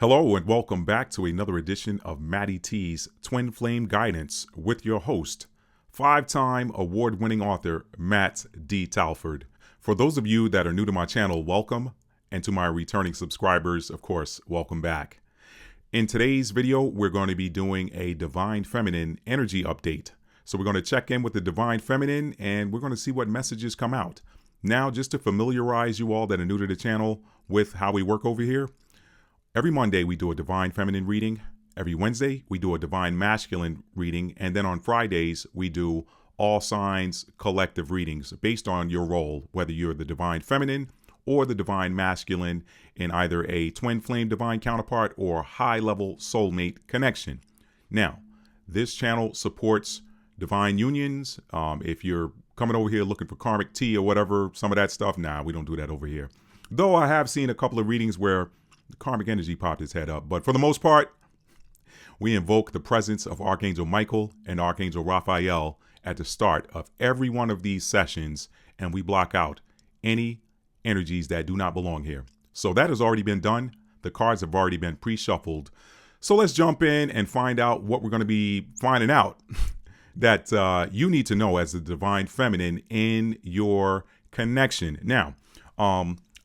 Hello and welcome back to another edition of Matty T's Twin Flame Guidance with your host, five-time award-winning author Matt D. Talford. For those of you that are new to my channel, welcome, and to my returning subscribers, of course, welcome back. In today's video, we're going to be doing a Divine Feminine energy update. So we're going to check in with the Divine Feminine and we're going to see what messages come out. Now, just to familiarize you all that are new to the channel with how we work over here, every Monday, we do a Divine Feminine reading. Every Wednesday, we do a Divine Masculine reading. And then on Fridays, we do all signs collective readings based on your role, whether you're the Divine Feminine or the Divine Masculine in either a twin flame divine counterpart or high-level soulmate connection. Now, this channel supports divine unions. If you're coming over here looking for karmic tea or whatever, some of that stuff, nah, we don't do that over here. Though I have seen a couple of readings where the karmic energy popped its head up. But for the most part, we invoke the presence of Archangel Michael and Archangel Raphael at the start of every one of these sessions, and we block out any energies that do not belong here. So that has already been done. The cards have already been pre-shuffled. So let's jump in and find out what we're going to be finding out that you need to know as the Divine Feminine in your connection. Now,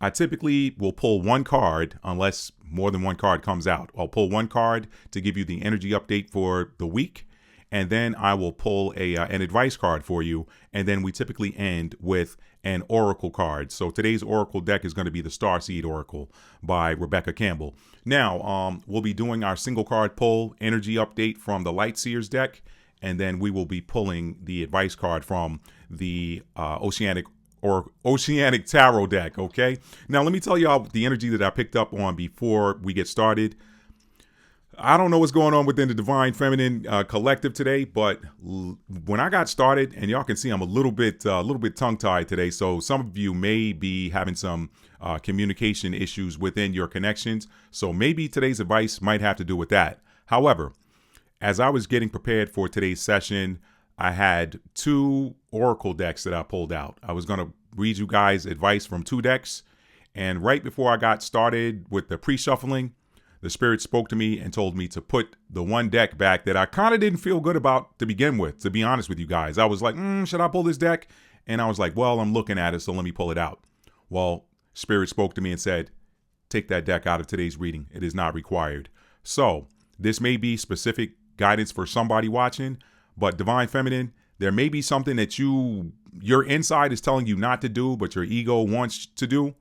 I typically will pull one card unless more than one card comes out. I'll pull one card to give you the energy update for the week, and then I will pull an advice card for you, and then we typically end with an oracle card. So today's oracle deck is going to be the Starseed Oracle by Rebecca Campbell. Now, we'll be doing our single card pull energy update from the Light Seers deck, and then we will be pulling the advice card from the Oceanic Tarot deck. Okay, now let me tell y'all the energy that I picked up on before we get started. I don't know what's going on within the Divine Feminine collective today, but when I got started, and y'all can see I'm a little bit tongue-tied today, so some of you may be having some communication issues within your connections, so maybe today's advice might have to do with that. However, as I was getting prepared for today's session, I had two oracle decks that I pulled out. I was going to read you guys advice from two decks, and right before I got started with the pre-shuffling, the Spirit spoke to me and told me to put the one deck back that I kind of didn't feel good about to begin with, to be honest with you guys. I was like, should I pull this deck? And I was like, well, I'm looking at it, so let me pull it out. Well, Spirit spoke to me and said, take that deck out of today's reading. It is not required. So this may be specific guidance for somebody watching, but Divine Feminine, there may be something that your inside is telling you not to do, but your ego wants to do.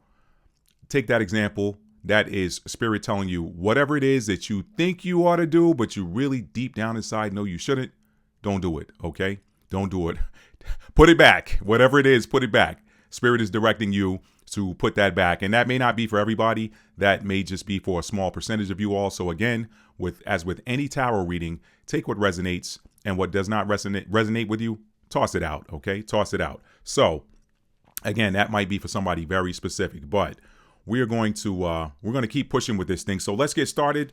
Take that example. That is Spirit telling you whatever it is that you think you ought to do, but you really deep down inside know you shouldn't. Don't do it, okay? Don't do it. Put it back. Whatever it is, put it back. Spirit is directing you to put that back. And that may not be for everybody. That may just be for a small percentage of you all. So again, as with any tarot reading, take what resonates, and what does not resonate with you, toss it out, okay? Toss it out. So again, that might be for somebody very specific, but we're going to keep pushing with this thing. So let's get started.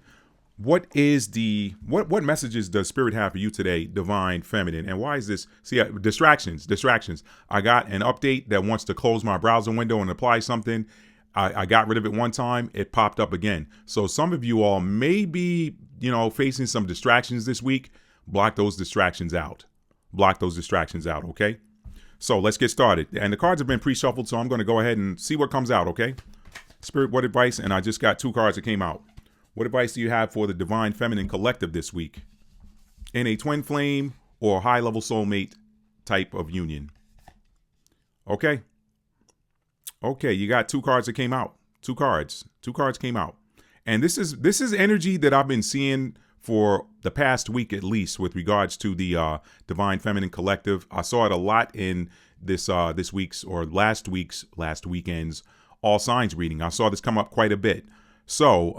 What messages does Spirit have for you today, Divine Feminine? And why is this? See, distractions. I got an update that wants to close my browser window and apply something. I got rid of it one time. It popped up again. So some of you all may be, facing some distractions this week. Block those distractions out. Okay? So let's get started. And the cards have been pre-shuffled, so I'm going to go ahead and see what comes out, okay? Spirit, what advice? And I just got two cards that came out. What advice do you have for the Divine Feminine collective this week in a twin flame or high-level soulmate type of union? Okay, you got two cards that came out. Two cards came out. And this is energy that I've been seeing for the past week at least with regards to the Divine Feminine collective. I saw it a lot in this week's or last weekend's All Signs reading. I saw this come up quite a bit. So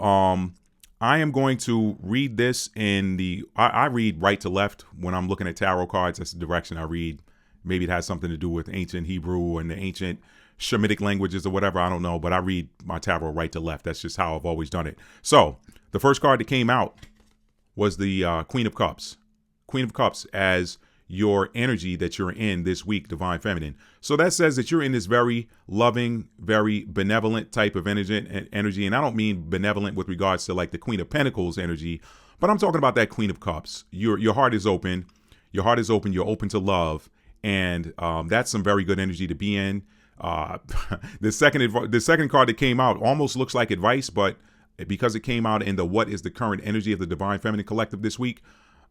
I am going to read this in I read right to left when I'm looking at tarot cards. That's the direction I read. Maybe it has something to do with ancient Hebrew and the ancient Shemitic languages or whatever. I don't know, but I read my tarot right to left. That's just how I've always done it. So the first card that came out was the Queen of Cups. Queen of Cups as your energy that you're in this week, Divine Feminine. So that says that you're in this very loving, very benevolent type of energy. And I don't mean benevolent with regards to like the Queen of Pentacles energy, but I'm talking about that Queen of Cups. Your heart is open. Your heart is open. You're open to love. And that's some very good energy to be in. The second card that came out almost looks like advice, but because it came out in the what is the current energy of the Divine Feminine Collective this week,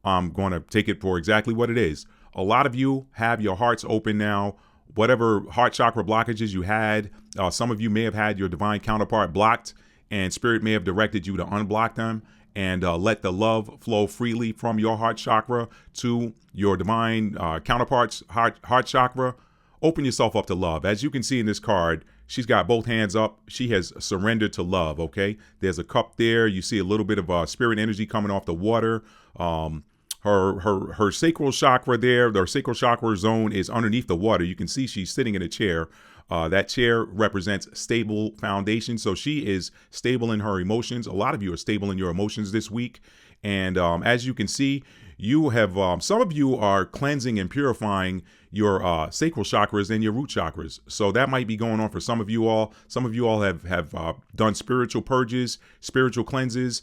I'm going to take it for exactly what it is. A lot of you have your hearts open now. Whatever heart chakra blockages you had, some of you may have had your divine counterpart blocked, and Spirit may have directed you to unblock them and let the love flow freely from your heart chakra to your divine counterpart's heart chakra. Open yourself up to love. As you can see in this card, she's got both hands up. She has surrendered to love, okay? There's a cup there. You see a little bit of spirit energy coming off the water. Her sacral chakra there, their sacral chakra zone is underneath the water. You can see she's sitting in a chair. That chair represents stable foundation. So she is stable in her emotions. A lot of you are stable in your emotions this week. And as you can see, you have some of you are cleansing and purifying your sacral chakras and your root chakras. So that might be going on for some of you all. Some of you all have done spiritual purges, spiritual cleanses.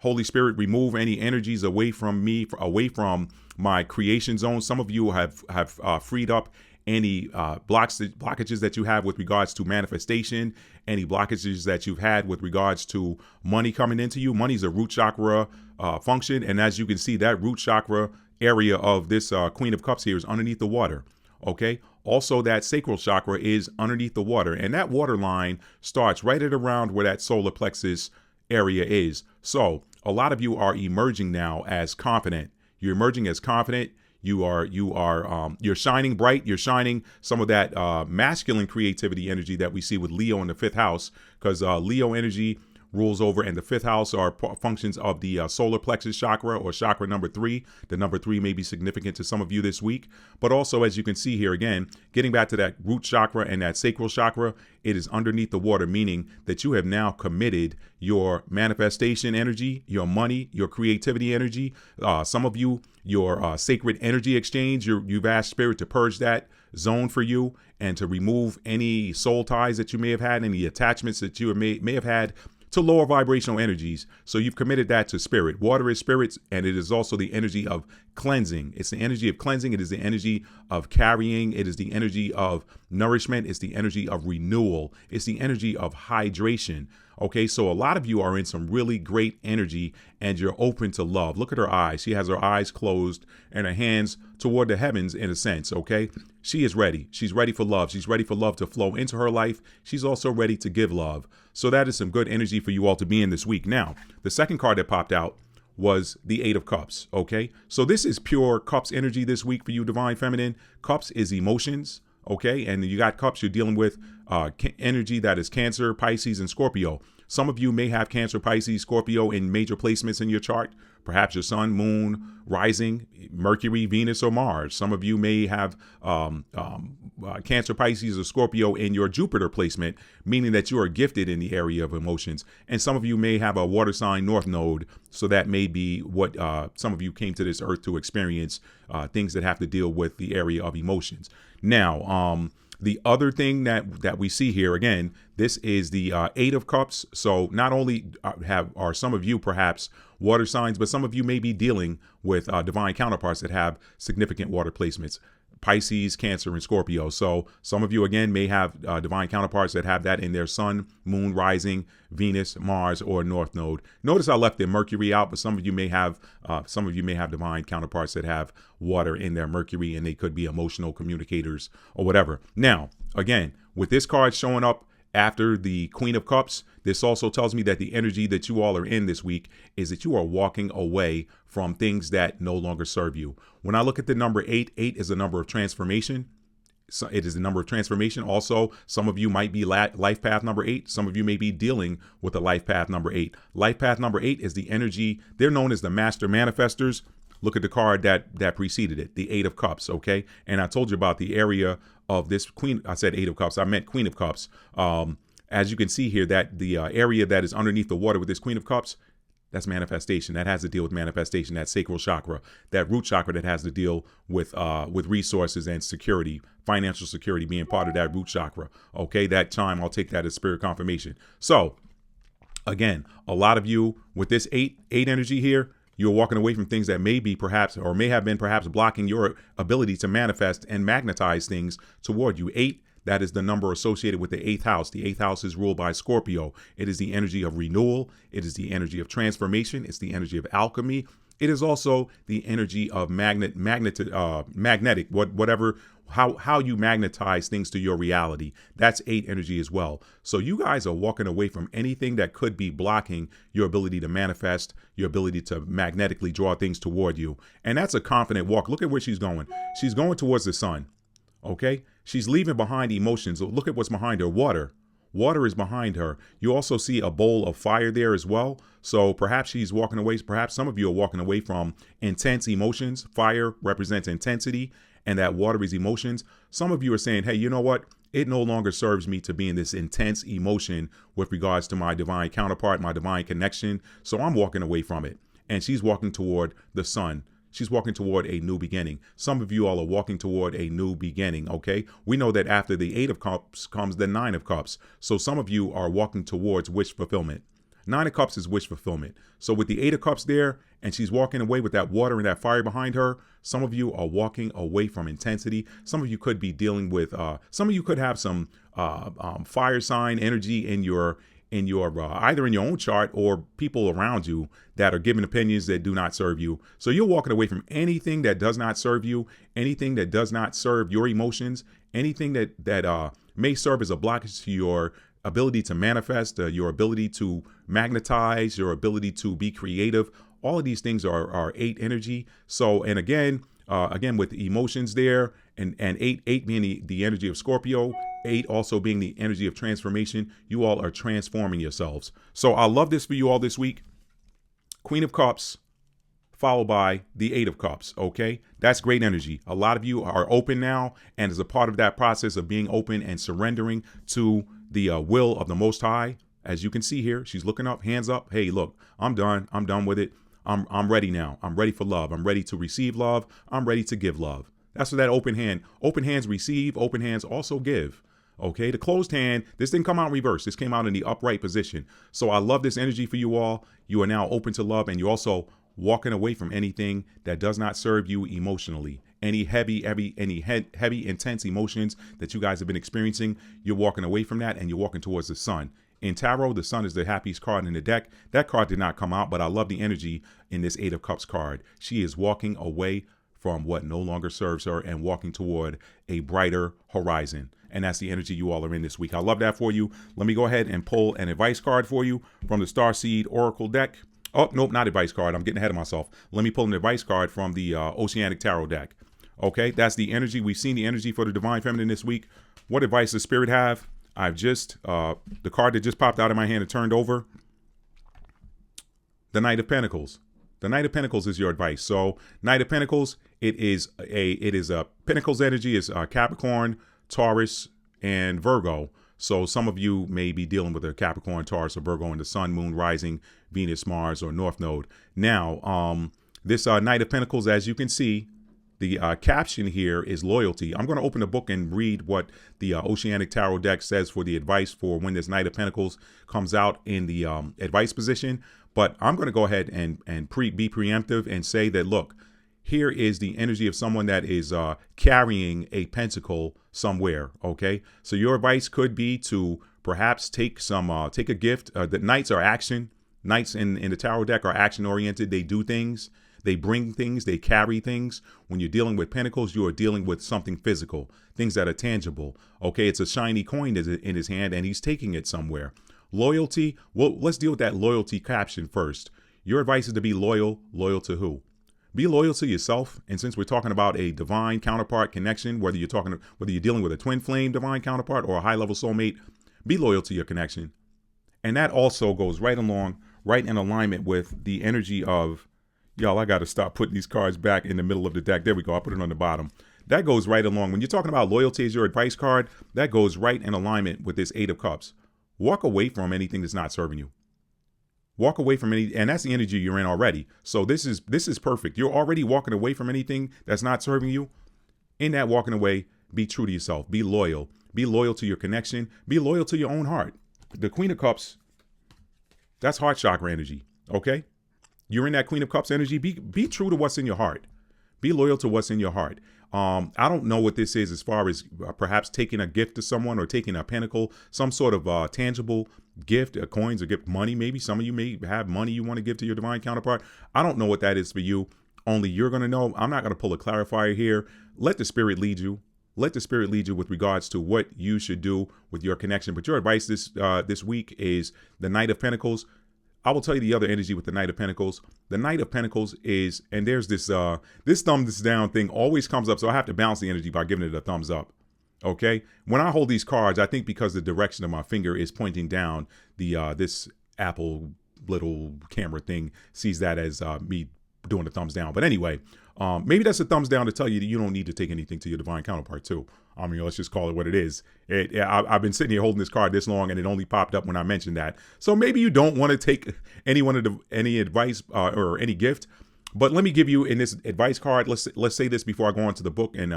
Holy Spirit, remove any energies away from me, away from my creation zone. Some of you have freed up any blockages that you have with regards to manifestation, any blockages that you've had with regards to money coming into you. Money is a root chakra function. And as you can see, that root chakra area of this Queen of Cups here is underneath the water. Okay. Also, that sacral chakra is underneath the water. And that water line starts right at around where that solar plexus area is. So a lot of you are emerging now as confident. You're emerging as confident. You're shining bright. You're shining some of that masculine creativity energy that we see with Leo in the 5th house, because Leo energy rules over, and the 5th house are functions of the solar plexus chakra, or chakra number 3. The number 3 may be significant to some of you this week, but also, as you can see here, again, getting back to that root chakra and that sacral chakra, it is underneath the water, meaning that you have now committed your manifestation energy, your money, your creativity energy. Some of you, your sacred energy exchange, you've asked Spirit to purge that zone for you and to remove any soul ties that you may have had, any attachments that you may have had to lower vibrational energies. So you've committed that to Spirit. Water is Spirit, and it is also the energy of cleansing. It's the energy of cleansing. It is the energy of carrying. It is the energy of nourishment. It's the energy of renewal. It's the energy of hydration. Okay, so a lot of you are in some really great energy, and you're open to love. Look at her eyes. She has her eyes closed and her hands toward the heavens, in a sense, okay? She is ready. She's ready for love. She's ready for love to flow into her life. She's also ready to give love. So that is some good energy for you all to be in this week. Now, the second card that popped out was the 8 of Cups, okay? So this is pure Cups energy this week for you, Divine Feminine. Cups is emotions. Okay, and you got Cups, you're dealing with energy that is Cancer, Pisces, and Scorpio. Some of you may have Cancer, Pisces, Scorpio in major placements in your chart. Perhaps your sun, moon, rising, Mercury, Venus, or Mars. Some of you may have Cancer, Pisces, or Scorpio in your Jupiter placement, meaning that you are gifted in the area of emotions. And some of you may have a water sign North Node, so that may be what some of you came to this earth to experience, things that have to deal with the area of emotions. Now, the other thing that we see here, again, this is the 8 of Cups. So not only are some of you perhaps water signs, but some of you may be dealing with divine counterparts that have significant water placements. Pisces, Cancer, and Scorpio. So some of you, again, may have divine counterparts that have that in their sun, moon, rising, Venus, Mars, or North Node. Notice I left the Mercury out, but some of you may have divine counterparts that have water in their Mercury, and they could be emotional communicators or whatever. Now, again, with this card showing up after the Queen of Cups, this also tells me that the energy that you all are in this week is that you are walking away from things that no longer serve you. When I look at the number 8, 8 is a number of transformation. So it is the number of transformation. Also, some of you might be life path number 8. Some of you may be dealing with a life path number 8. Life path number 8 is the energy. They're known as the master manifestors. Look at the card that preceded it, the 8 of Cups, okay? And I told you about the area of this Queen. I said 8 of Cups. I meant Queen of Cups. As you can see here, that the area that is underneath the water with this Queen of Cups, That's manifestation. That has to deal with manifestation. That sacral chakra, that root chakra that has to deal with resources and security, financial security being part of that root chakra. Okay, that time I'll take that as spirit confirmation. So again, a lot of you with this eight energy here, you're walking away from things that may be perhaps or may have been perhaps blocking your ability to manifest and magnetize things toward you. 8. That is the number associated with the 8th house. The 8th house is ruled by Scorpio. It is the energy of renewal. It is the energy of transformation. It's the energy of alchemy. It is also the energy of magnetic, whatever, how you magnetize things to your reality. That's 8 energy as well. So you guys are walking away from anything that could be blocking your ability to manifest, your ability to magnetically draw things toward you. And that's a confident walk. Look at where she's going. She's going towards the sun. Okay, she's leaving behind emotions. Look at what's behind her. Water is behind her. You also see a bowl of fire there as well. So perhaps she's walking away. Perhaps some of you are walking away from intense emotions. Fire represents intensity, and that water is emotions. Some of you are saying, hey, you know what? It no longer serves me to be in this intense emotion with regards to my divine counterpart, my divine connection. So I'm walking away from it. And she's walking toward the sun. She's walking toward a new beginning. Some of you all are walking toward a new beginning, okay? We know that after the 8 of Cups comes the 9 of Cups. So some of you are walking towards wish fulfillment. 9 of Cups is wish fulfillment. So with the 8 of Cups there, and she's walking away with that water and that fire behind her, some of you are walking away from intensity. Some of you could be dealing with, some of you could have some fire sign energy in your either in your own chart or people around you that are giving opinions that do not serve you. So you're walking away from anything that does not serve you, anything that does not serve your emotions, anything that may serve as a blockage to your ability to manifest, your ability to magnetize, your ability to be creative. All of these things are 8 energy. So, and again with emotions there, and 8 being the energy of Scorpio, 8 also being the energy of transformation. You all are transforming yourselves. So I love this for you all this week. Queen of Cups followed by the 8 of Cups. Okay, that's great energy. A lot of you are open now, and as a part of that process of being open and surrendering to the will of the Most High, as you can see here, she's looking up, hands up. Hey, look, I'm done. I'm done with it. I'm ready now. I'm ready for love. I'm ready to receive love. I'm ready to give love. That's what that open hands receive, open hands also give. Okay, the closed hand, this didn't come out in reverse. This came out in the upright position. So I love this energy for you all. You are now open to love, and you're also walking away from anything that does not serve you emotionally. Any heavy, intense emotions that you guys have been experiencing, you're walking away from that, and you're walking towards the sun. In tarot, the sun is the happiest card in the deck. That card did not come out, but I love the energy in this 8 of Cups card. She is walking away from what no longer serves her and walking toward a brighter horizon. And that's the energy you all are in this week. I love that for you. Let me go ahead and pull an advice card for you from the Starseed Oracle deck. Oh, nope, not advice card. I'm getting ahead of myself. Let me pull an advice card from the Oceanic Tarot deck. Okay, that's the energy. We've seen the energy for the Divine Feminine this week. What advice does Spirit have? I've just, the card that just popped out of my hand and turned over, the Knight of Pentacles. The Knight of Pentacles is your advice. So Knight of Pentacles, it is a Pentacles energy is Capricorn, Taurus, and Virgo. So some of you may be dealing with a Capricorn, Taurus, or Virgo in the Sun, Moon, Rising, Venus, Mars, or North Node. Now, this Knight of Pentacles, as you can see, the caption here is loyalty. I'm going to open the book and read what the Oceanic Tarot deck says for the advice for when this Knight of Pentacles comes out in the advice position. But I'm going to go ahead and be preemptive and say that, look, here is the energy of someone that is carrying a pentacle somewhere. OK, so your advice could be to perhaps take a gift. The Knights are action. Knights in the tarot deck are action oriented. They do things. They bring things, they carry things. When you're dealing with pentacles, you are dealing with something physical, things that are tangible. Okay, it's a shiny coin in his hand and he's taking it somewhere. Loyalty, well, let's deal with that loyalty caption first. Your advice is to be loyal. Loyal to who? Be loyal to yourself. And since we're talking about a divine counterpart connection, whether you're dealing with a twin flame divine counterpart or a high level soulmate, be loyal to your connection. And that also goes right in alignment with the energy of, y'all, I got to stop putting these cards back in the middle of the deck. There we go. I'll put it on the bottom. That goes right along. When you're talking about loyalty as your advice card, that goes right in alignment with this 8 of Cups. Walk away from anything that's not serving you. Walk away from any, and that's the energy you're in already. So this is perfect. You're already walking away from anything that's not serving you. In that walking away, be true to yourself. Be loyal. Be loyal to your connection. Be loyal to your own heart. The Queen of Cups, that's heart chakra energy. Okay? You're in that Queen of Cups energy. Be true to what's in your heart. Be loyal to what's in your heart. I don't know what this is as far as perhaps taking a gift to someone or taking a pentacle, some sort of tangible gift, coins or gift, money. Maybe some of you may have money you want to give to your divine counterpart. I don't know what that is for you. Only you're going to know. I'm not going to pull a clarifier here. Let the spirit lead you. Let the spirit lead you with regards to what you should do with your connection. But your advice this week is the Knight of Pentacles. I will tell you the other energy with the Knight of Pentacles. The Knight of Pentacles is, and there's this thumbs down thing always comes up. So I have to balance the energy by giving it a thumbs up. Okay. When I hold these cards, I think because the direction of my finger is pointing down, this Apple little camera thing sees that as me doing the thumbs down. But anyway, maybe that's a thumbs down to tell you that you don't need to take anything to your divine counterpart too. I mean, let's just call it what it is. I've been sitting here holding this card this long, and it only popped up when I mentioned that. So maybe you don't want to take any advice or any gift. But let me give you in this advice card. Let's say this before I go on to the book, and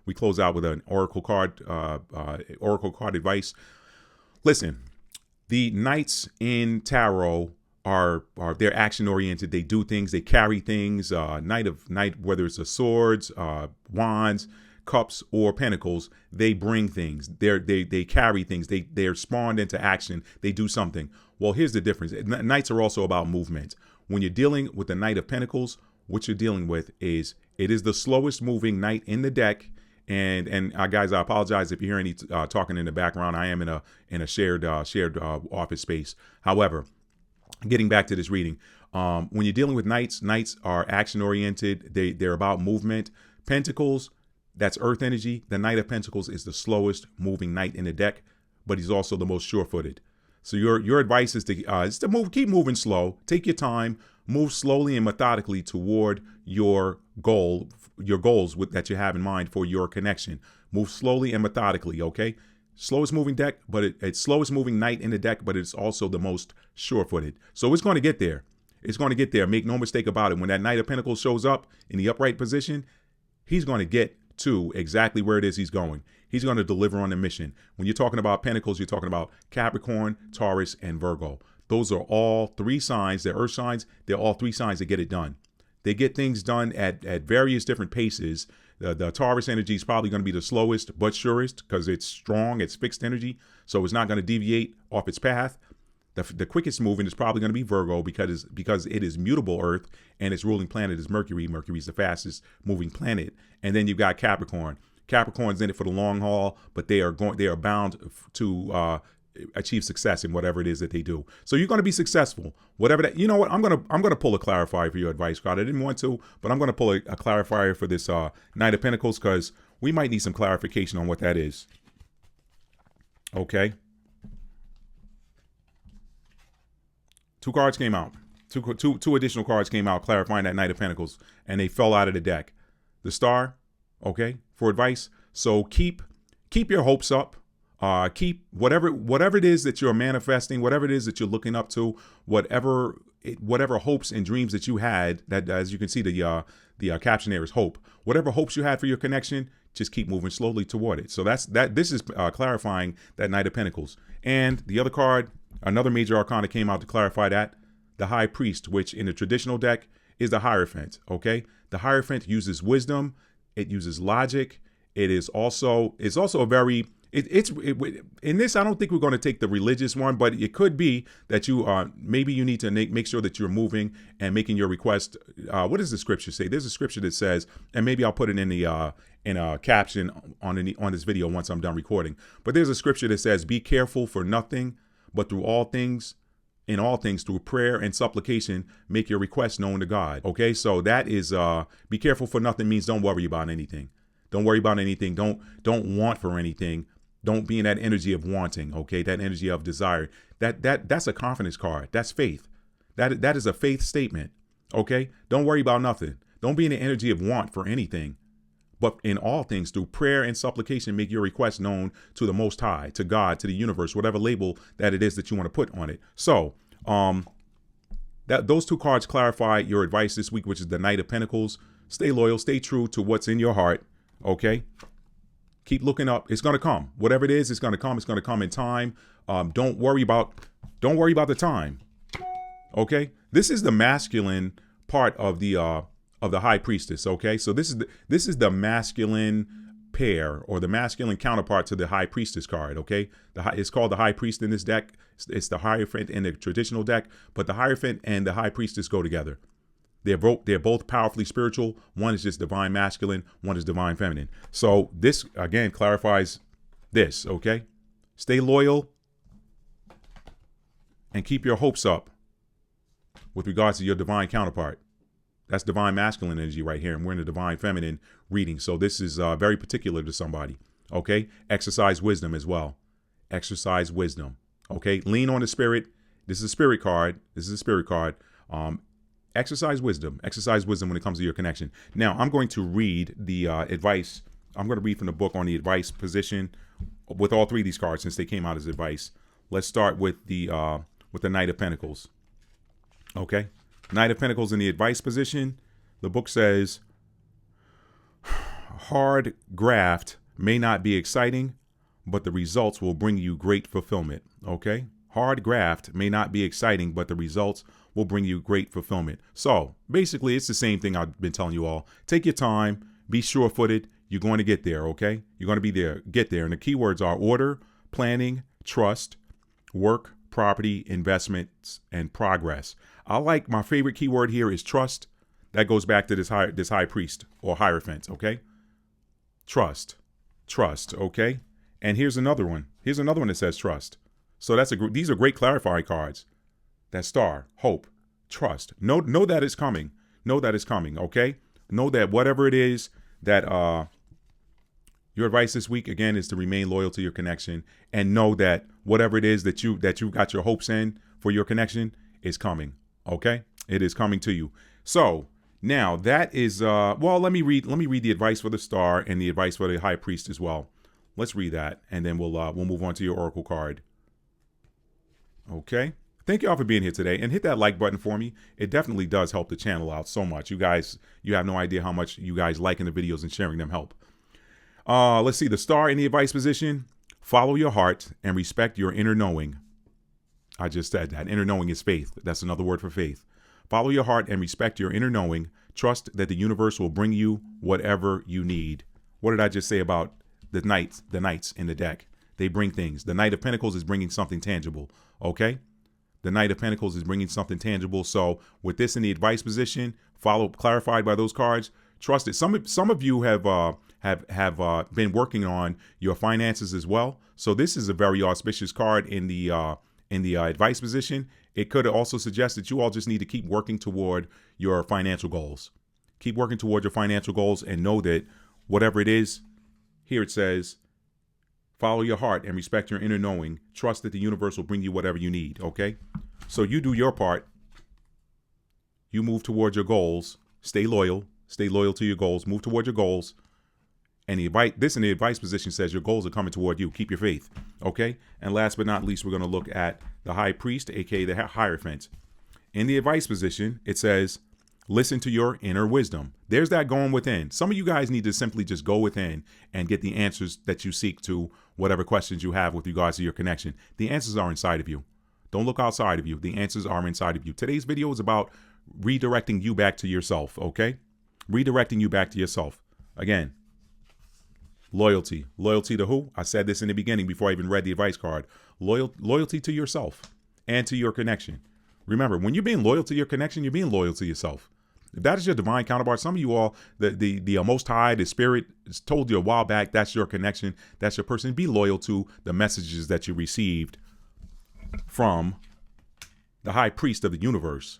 we close out with an oracle card. Oracle card advice. Listen, the knights in tarot are they're action oriented. They do things. They carry things. Knight, whether it's a swords, wands, cups, or pentacles, they bring things. They carry things. They're spawned into action. They do something. Well, here's the difference. Knights are also about movement. When you're dealing with the Knight of Pentacles, what you're dealing with is it is the slowest moving knight in the deck. And guys, I apologize if you hear any talking in the background. I am in a shared office space. However, getting back to this reading, when you're dealing with knights are action oriented. They're about movement. Pentacles, that's earth energy. The Knight of Pentacles is the slowest moving knight in the deck, but he's also the most sure-footed. So your advice is to move, keep moving slow, take your time, move slowly and methodically toward your goals that you have in mind for your connection. Move slowly and methodically, okay? Slowest moving deck, but it's slowest moving knight in the deck, but it's also the most sure-footed. So it's going to get there. It's going to get there. Make no mistake about it. When that Knight of Pentacles shows up in the upright position, he's going to get to exactly where it is he's going. He's going to deliver on the mission. When you're talking about Pentacles, you're talking about Capricorn, Taurus, and Virgo. Those are all three signs. They're earth signs. They're all three signs that get it done. They get things done at various different paces. The Taurus energy is probably going to be the slowest but surest because it's strong. It's fixed energy, so it's not going to deviate off its path. The quickest moving is probably going to be Virgo because it is mutable Earth, and its ruling planet is Mercury. Mercury is the fastest moving planet. And then you've got Capricorn. Capricorn's in it for the long haul, but they are bound to achieve success in whatever it is that they do. So you're going to be successful. Whatever that, you know what? I'm gonna pull a clarifier for your advice card. I didn't want to, but I'm going to pull a clarifier for this Knight of Pentacles because we might need some clarification on what that is. Okay. Two cards came out. Two additional cards came out clarifying that Knight of Pentacles, and they fell out of the deck. The Star, okay, for advice. So keep your hopes up. Keep whatever it is that you're manifesting, whatever it is that you're looking up to, whatever hopes and dreams that you had. That, as you can see, the caption there is hope. Whatever hopes you had for your connection, just keep moving slowly toward it. So this is clarifying that Knight of Pentacles. And the other card, another major arcana came out to clarify that, the High Priest, which in the traditional deck is the Hierophant. Okay, the Hierophant uses wisdom, it uses logic. It's also a very in this. I don't think we're going to take the religious one, but it could be that maybe you need to make sure that you're moving and making your request. What does the scripture say? There's a scripture that says, and maybe I'll put it in a caption on this video once I'm done recording. But there's a scripture that says, "Be careful for nothing, but through all things, in all things, through prayer and supplication, make your requests known to God." Okay, so that is be careful for nothing means don't worry about anything. Don't worry about anything. Don't want for anything. Don't be in that energy of wanting. Okay, that energy of desire. That's a confidence card. That's faith. That is a faith statement. Okay, don't worry about nothing. Don't be in the energy of want for anything. But in all things, through prayer and supplication, make your request known to the Most High, to God, to the universe, whatever label that it is that you want to put on it. So, those two cards clarify your advice this week, which is the Knight of Pentacles. Stay loyal, stay true to what's in your heart. Okay. Keep looking up. It's going to come. Whatever it is, it's going to come. It's going to come in time. Don't worry about the time. Okay. This is the masculine part of the High Priestess. Okay. So this is the masculine pair, or the masculine counterpart to the High Priestess card. Okay. It's called the High Priest in this deck. It's the Hierophant in the traditional deck, but the Hierophant and the High Priestess go together. They're both powerfully spiritual. One is just divine masculine. One is divine feminine. So this, again, clarifies this, okay? Stay loyal and keep your hopes up with regards to your divine counterpart. That's divine masculine energy right here, and we're in the divine feminine reading. So this is very particular to somebody, okay? Exercise wisdom as well. Exercise wisdom, okay? Lean on the spirit. This is a spirit card. Exercise wisdom. Exercise wisdom when it comes to your connection. Now, I'm going to read the advice. I'm going to read from the book on the advice position with all three of these cards since they came out as advice. Let's start with the Knight of Pentacles. Okay. Knight of Pentacles in the advice position. The book says, hard graft may not be exciting, but the results will bring you great fulfillment. Okay. Hard graft may not be exciting, but the results will bring you great fulfillment. So basically, it's the same thing I've been telling you all. Take your time, be sure-footed. You're going to get there, okay? You're going to be there, get there. And the keywords are order, planning, trust, work, property, investments, and progress. My favorite keyword here is trust. That goes back to this high priest or Hierophant, okay? Trust, okay? And here's another one. Here's another one that says trust. So these are great clarifying cards. That star, hope, trust. Know that it's coming. Know that it's coming, okay? Know that whatever it is that your advice this week, again, is to remain loyal to your connection, and know that whatever it is that you got your hopes in for your connection is coming, okay? It is coming to you. So now that is, well, let me read the advice for the star and the advice for the High Priest as well. Let's read that, and then we'll move on to your Oracle card. Okay. Thank you all for being here today, and hit that like button for me. It definitely does help the channel out so much. You have no idea how much you guys liking the videos and sharing them help. Let's see, the star in the advice position. Follow your heart and respect your inner knowing. I just said that. Inner knowing is faith. That's another word for faith. Follow your heart and respect your inner knowing. Trust that the universe will bring you whatever you need. What did I just say about the knights in the deck? They bring things. The Knight of Pentacles is bringing something tangible, okay? The Knight of Pentacles is bringing something tangible. So with this in the advice position, clarified by those cards, trust it. Some of you have been working on your finances as well. So this is a very auspicious card in the advice position. It could also suggest that you all just need to keep working toward your financial goals. Keep working toward your financial goals, and know that whatever it is, here it says, follow your heart and respect your inner knowing. Trust that the universe will bring you whatever you need, okay? So you do your part. You move towards your goals. Stay loyal. Stay loyal to your goals. Move towards your goals. And this in the advice position says your goals are coming toward you. Keep your faith, okay? And last but not least, we're going to look at the High Priest, aka the Hierophant. In the advice position, it says, listen to your inner wisdom. There's that going within. Some of you guys need to simply just go within and get the answers that you seek to whatever questions you have with regards to your connection. The answers are inside of you. Don't look outside of you. The answers are inside of you. Today's video is about redirecting you back to yourself, okay? Redirecting you back to yourself. Again, loyalty. Loyalty to who? I said this in the beginning before I even read the advice card. Loyalty to yourself and to your connection. Remember, when you're being loyal to your connection, you're being loyal to yourself. If that is your divine counterpart, some of you all, the Most High, the Spirit, told you a while back, that's your connection, that's your person. Be loyal to the messages that you received from the High Priest of the universe,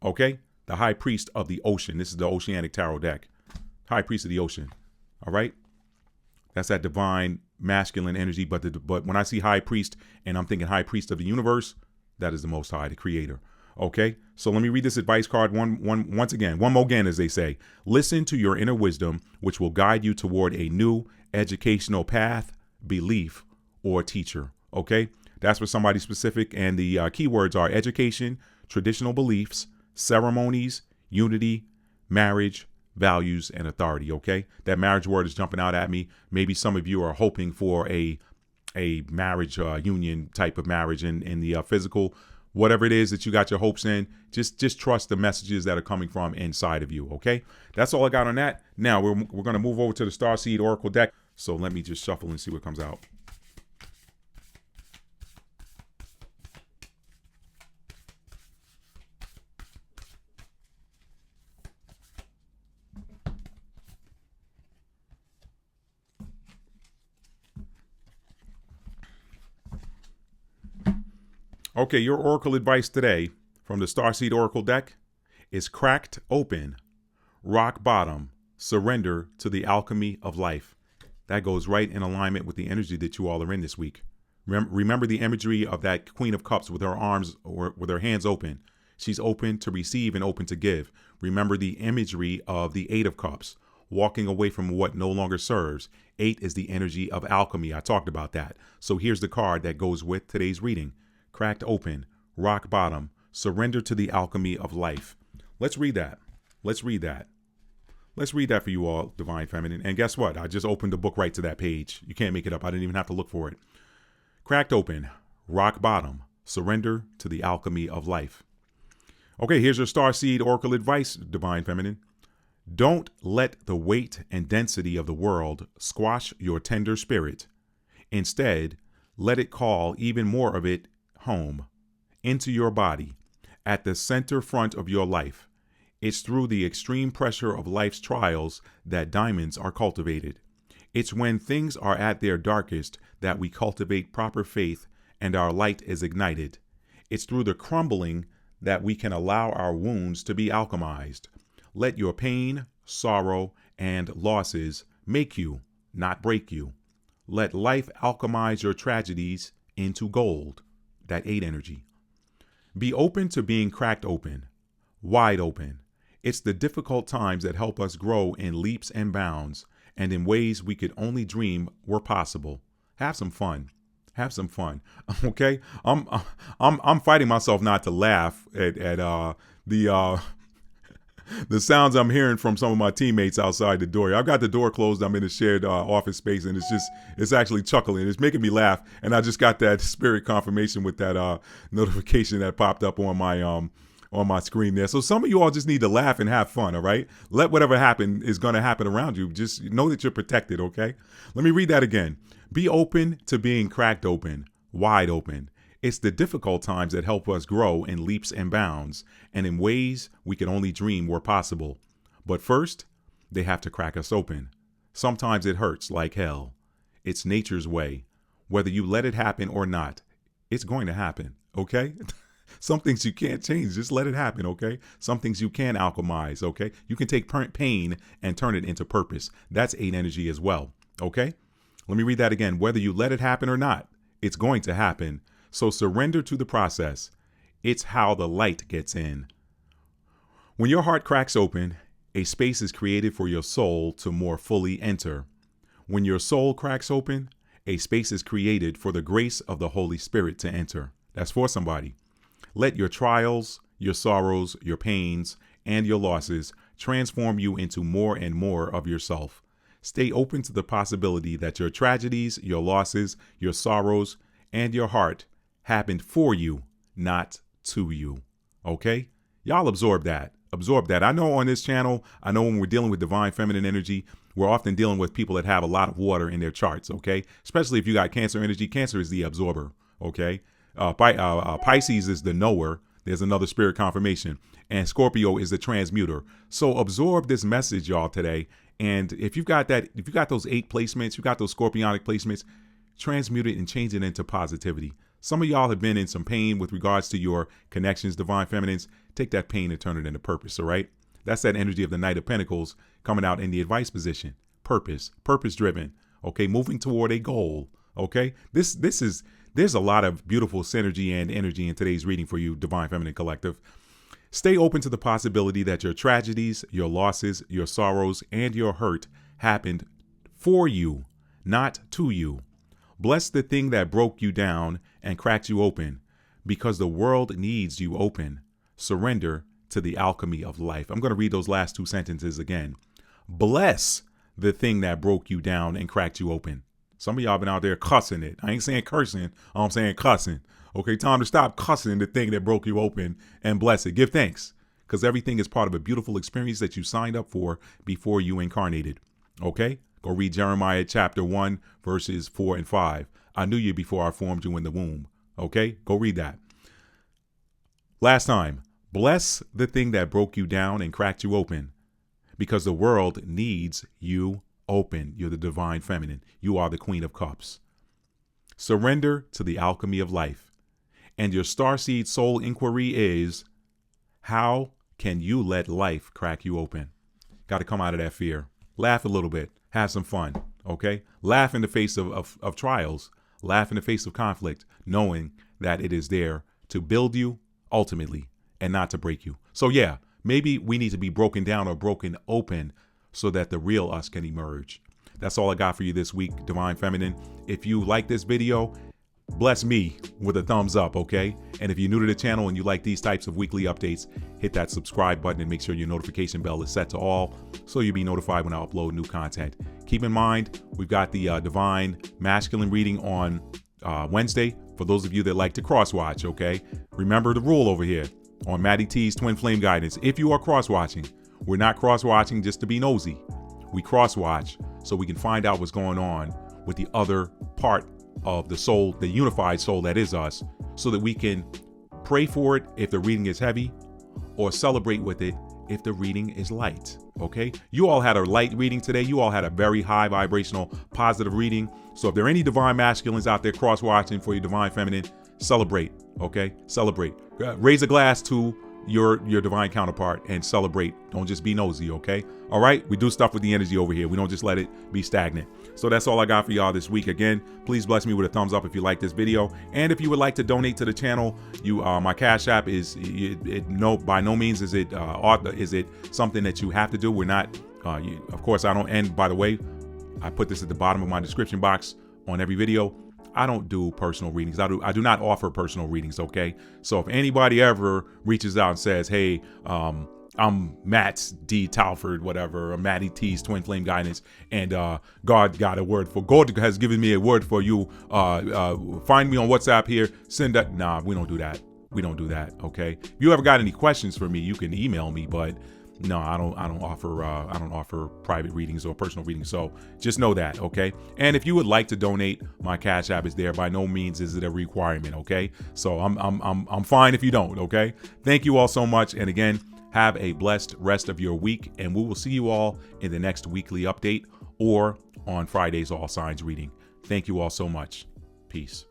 okay? The High Priest of the ocean. This is the Oceanic Tarot deck. High Priest of the ocean, all right? That's that divine masculine energy, but when I see High Priest and I'm thinking High Priest of the universe, that is the Most High, the Creator. Okay, so let me read this advice card once again, one more again, as they say. Listen to your inner wisdom, which will guide you toward a new educational path, belief, or teacher. Okay, that's for somebody specific, and the keywords are education, traditional beliefs, ceremonies, unity, marriage, values, and authority. Okay, that marriage word is jumping out at me. Maybe some of you are hoping for a marriage union type of marriage in the physical, whatever it is that you got your hopes in. Just trust the messages that are coming from inside of you. Okay, that's all I got on that. Now we're going to move over to the Starseed Oracle deck. So let me just shuffle and see what comes out. Okay, your oracle advice today from the Starseed Oracle deck is cracked open, rock bottom, surrender to the alchemy of life. That goes right in alignment with the energy that you all are in this week. Remember the imagery of that Queen of Cups with her arms or with her hands open. She's open to receive and open to give. Remember the imagery of the Eight of Cups, walking away from what no longer serves. 8 is the energy of alchemy. I talked about that. So here's the card that goes with today's reading. Cracked open, rock bottom, surrender to the alchemy of life. Let's read that. Let's read that. Let's read that for you all, Divine Feminine. And guess what? I just opened the book right to that page. You can't make it up. I didn't even have to look for it. Cracked open, rock bottom, surrender to the alchemy of life. Okay, here's your Starseed Oracle advice, Divine Feminine. Don't let the weight and density of the world squash your tender spirit. Instead, let it call even more of it home, into your body, at the center front of your life. It's through the extreme pressure of life's trials that diamonds are cultivated. It's when things are at their darkest that we cultivate proper faith and our light is ignited. It's through the crumbling that we can allow our wounds to be alchemized. Let your pain, sorrow, and losses make you, not break you. Let life alchemize your tragedies into gold. That 8 energy. Be open to being cracked open, wide open. It's the difficult times that help us grow in leaps and bounds and in ways we could only dream were possible. Have some fun. Have some fun. Okay? I'm fighting myself not to laugh at the sounds I'm hearing from some of my teammates outside the door. I've got the door closed. I'm in a shared office space, and it's actually chuckling. It's making me laugh, and I just got that spirit confirmation with that notification that popped up on my screen there. So some of you all just need to laugh and have fun, all right? Let whatever happen is going to happen around you. Just know that you're protected, okay? Let me read that again. Be open to being cracked open, wide open. It's the difficult times that help us grow in leaps and bounds and in ways we could only dream were possible. But first, they have to crack us open. Sometimes it hurts like hell. It's nature's way. Whether you let it happen or not, it's going to happen, okay? Some things you can't change. Just let it happen, okay? Some things you can alchemize, okay? You can take pain and turn it into purpose. That's 8 energy as well, okay? Let me read that again. Whether you let it happen or not, it's going to happen. So surrender to the process. It's how the light gets in. When your heart cracks open, a space is created for your soul to more fully enter. When your soul cracks open, a space is created for the grace of the Holy Spirit to enter. That's for somebody. Let your trials, your sorrows, your pains, and your losses transform you into more and more of yourself. Stay open to the possibility that your tragedies, your losses, your sorrows, and your heart happened for you, not to you. Okay? Y'all absorb that. Absorb that. I know on this channel, I know when we're dealing with divine feminine energy, we're often dealing with people that have a lot of water in their charts, okay? Especially if you got Cancer energy. Cancer is the absorber, okay? Pisces is the knower. There's another spirit confirmation. And Scorpio is the transmuter. So absorb this message, y'all, today. And if you've got those 8 placements, you got those scorpionic placements, transmute it and change it into positivity. Some of y'all have been in some pain with regards to your connections, divine feminines. Take that pain and turn it into purpose, all right? That's that energy of the Knight of Pentacles coming out in the advice position. Purpose driven, okay? Moving toward a goal, okay? There's a lot of beautiful synergy and energy in today's reading for you, Divine Feminine Collective. Stay open to the possibility that your tragedies, your losses, your sorrows, and your hurt happened for you, not to you. Bless the thing that broke you down and cracked you open, because the world needs you open. surrender to the alchemy of life. I'm going to read those last two sentences again. Bless the thing that broke you down and cracked you open. Some of y'all been out there cussing it. I ain't saying cursing. I'm saying cussing. Okay, time to stop cussing the thing that broke you open and bless it. Give thanks, because everything is part of a beautiful experience that you signed up for before you incarnated. Okay? Go read Jeremiah chapter 1, verses 4 and 5. I knew you before I formed you in the womb. Okay? Go read that. Last time, bless the thing that broke you down and cracked you open, because the world needs you open. You're the divine feminine. You are the Queen of Cups. Surrender to the alchemy of life. And your starseed soul inquiry is, how can you let life crack you open? Got to come out of that fear. Laugh a little bit. Have some fun. Okay? Laugh in the face of trials. Laugh in the face of conflict, knowing that it is there to build you ultimately and not to break you. So yeah, maybe we need to be broken down or broken open so that the real us can emerge. That's all I got for you this week, Divine Feminine. If you like this video, bless me with a thumbs up, okay? And if you're new to the channel and you like these types of weekly updates, hit that subscribe button and make sure your notification bell is set to all so you'll be notified when I upload new content. Keep in mind, we've got the Divine Masculine reading on Wednesday for those of you that like to cross-watch, okay? Remember the rule over here on Maddie T's Twin Flame Guidance. If you are cross-watching, we're not cross-watching just to be nosy. We cross-watch so we can find out what's going on with the other part of the soul, the unified soul that is us, so that we can pray for it if the reading is heavy or celebrate with it if the reading is light. Okay? You all had a light reading today. You all had a very high vibrational, positive reading. So if there are any divine masculines out there cross-watching for your divine feminine, celebrate. Okay? Celebrate. Raise a glass to your divine counterpart and celebrate. Don't just be nosy, okay? All right? We do stuff with the energy over here. We don't just let it be stagnant. So that's all I got for y'all this week. Again, please bless me with a thumbs up if you like this video. And if you would like to donate to the channel, my Cash App is by no means is it something that you have to do. We're not of course I don't, and by the way, I put this at the bottom of my description box on every video. I don't do personal readings. I do not offer personal readings, okay? So if anybody ever reaches out and says, hey, I'm Matt D. Talford, whatever, or Maddie T's Twin Flame Guidance, and God has given me a word for you. Find me on WhatsApp here. Send that. Nah, we don't do that. We don't do that, okay? If you ever got any questions for me, you can email me, but no, I don't offer private readings or personal readings. So just know that, okay? And if you would like to donate, my Cash App is there. By no means is it a requirement, okay? So I'm fine if you don't, okay? Thank you all so much. And again, have a blessed rest of your week, and we will see you all in the next weekly update or on Friday's All Signs reading. Thank you all so much. Peace.